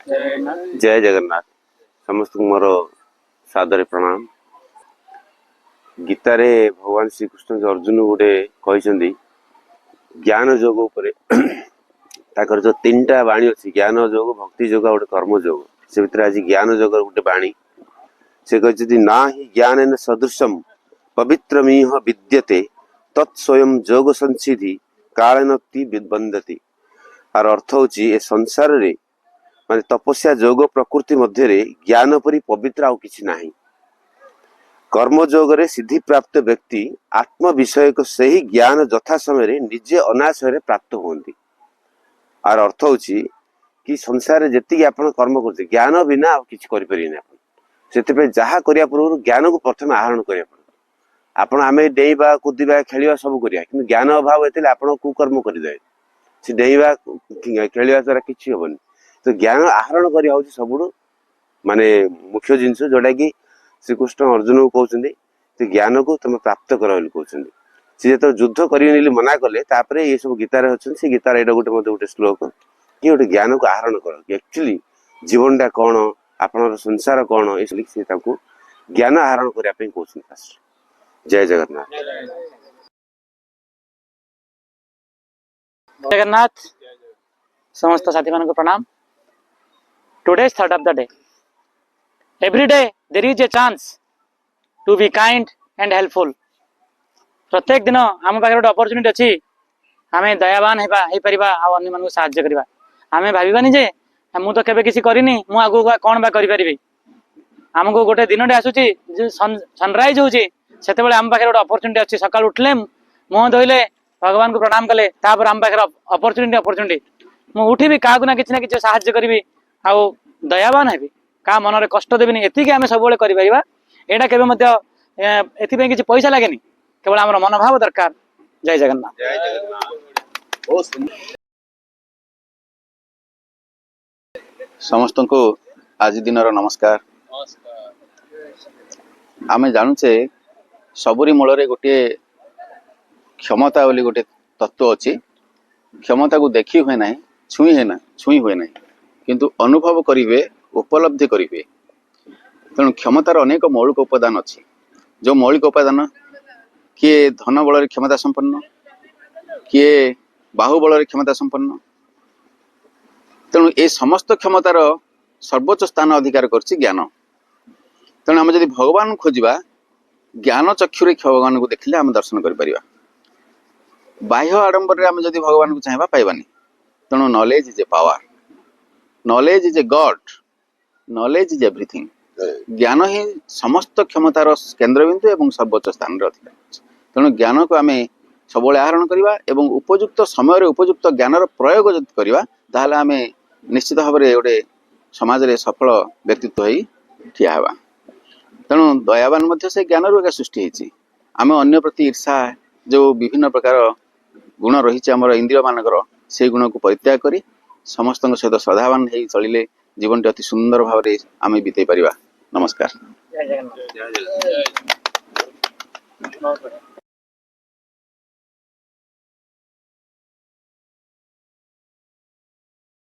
जय जगन्नाथ समस्त मोर सादर प्रणाम। गीतारे भगवान श्री कृष्ण अर्जुन गोटे कहते ज्ञान योग उपर ताकर जो तीन टा बाणी अच्छी ज्ञान योग भक्ति योग गोटे कर्म योग से भीतर आज ज्ञान योग गोटे बाणी से कहते ना ही ज्ञान सदृशम पवित्रमीह विद्यते तत्स्वयं योग संसिधि कालेनक्ति विबंधति। आर अर्थ हूँ ए संसार रे माने तपस्या योग प्रकृति मध्य ज्ञान परी पवित्र आउ किछि नाही। कर्म योग रे सिद्धि प्राप्त व्यक्ति आत्म विषय को सही ज्ञान यथा समय निजे अनाशय प्राप्त होती। आर अर्थ हूँ कि संसार जी आप कर्म करते ज्ञान बिना किसी करें से जहाँ करने पूर्व ज्ञान को प्रथम आहरण करा आपण आम डेवा कूदा खेलवा सब करा कि ज्ञान अभाव होते आप कुकर्म करदे से डेवा खेलवा द्वारा किसी हेनी। तो ज्ञान आहरण करा सब माने मुख्य जिनस जोटा कि श्रीकृष्ण अर्जुन को कहते ज्ञान को तुम प्राप्त कर कहते सी जो युद्ध कर मना कले ये सब गीतार अच्छे से गीतार ये गोटे मत गोटे श्लोक कि गोटे ज्ञान को आहरण कर एक्चुअली जीवनटा कौन आप संसार कौन ये ज्ञान आहरण करने कहते। जय जगन्नाथ। जगन्नाथ समस्त साथी मान को प्रणाम। Today is third of the day. Every day there is a chance to be kind and helpful. प्रत्येक दिन आम पाखे गोटे अपॉर्चुनिटी अच्छी आम दयावान हो पारिबा आ अन्य मानक साहाय्य करबा। आम भाविबानी जे मु तो केबे किसी करिनी मु आगु कोन बा करि परिबे। आमको गोटे दिनटे आसुची सनराइज होची सेतेबेले आम पाखे गोटे अपॉर्चुनिटी अच्छी सकाळ उठले मुह धोइले भगवान को प्रणाम कले तापर आम पाखे अपॉर्चुनिटी मु उठिबी का ना किसी साहाय्य करी आ दयावान हेबी का मनरे कष्ट देविनी एतिक आम सब करि परिबा। एटा केबे मध्य एथि किसी पैसा लागेनी केवल आमर मनोभाव दरकार। जय जगन्नाथ। समस्त को आज दिन नमस्कार। आम जानुचे सबुरी मूल गोटे क्षमता बोली गोटे तत्व अच्छी। क्षमता को देखी हुए ना छुई हुए ना किंतु अनुभव करेंगे उपलब्धि करेंगे। तेणु क्षमतार अनेक मौलिक उपादान अच्छी जो मौलिक उपादान किए धन बल क्षमता संपन्न किए बाहुबल क्षमता संपन्न। तेणु ये समस्त क्षमतार सर्वोच्च स्थान अधिकार करछि ज्ञान। तेणु आम जदि भगवान खोजा ज्ञान चक्षुरे भगवान को देखिले आम दर्शन करिपरिबा। बाह्य आडंबर आम जदि भगवान को चाहबा पाइबानी। तेणु knowledge is a power, knowledge is a god, knowledge is everything. ज्ञान ही समस्त क्षमतार केन्द्रबिंदु एवं सर्वोच्च स्थान अधिकार। तेणु ज्ञान को आम सब आहरण करवा एवं उपयुक्त समय उपयुक्त ज्ञानर प्रयोग जब करवा ताहले आम निश्चित भाव में गोटे समाज रे सफल व्यक्तित्व हो ठिया हवा। तेणु दयावान मध्य से ज्ञान रू सृष्टि होती। आम अन्य प्रति ईर्षा जो विभिन्न प्रकार गुण रही आमर इंद्रिय मानकर से गुण को परित्याग करी समस्त सहित श्रद्धावान हो चलिले जीवन टी अति सुंदर भाव में आम बीतई पारिबा। नमस्कार। जय जगन्नाथ।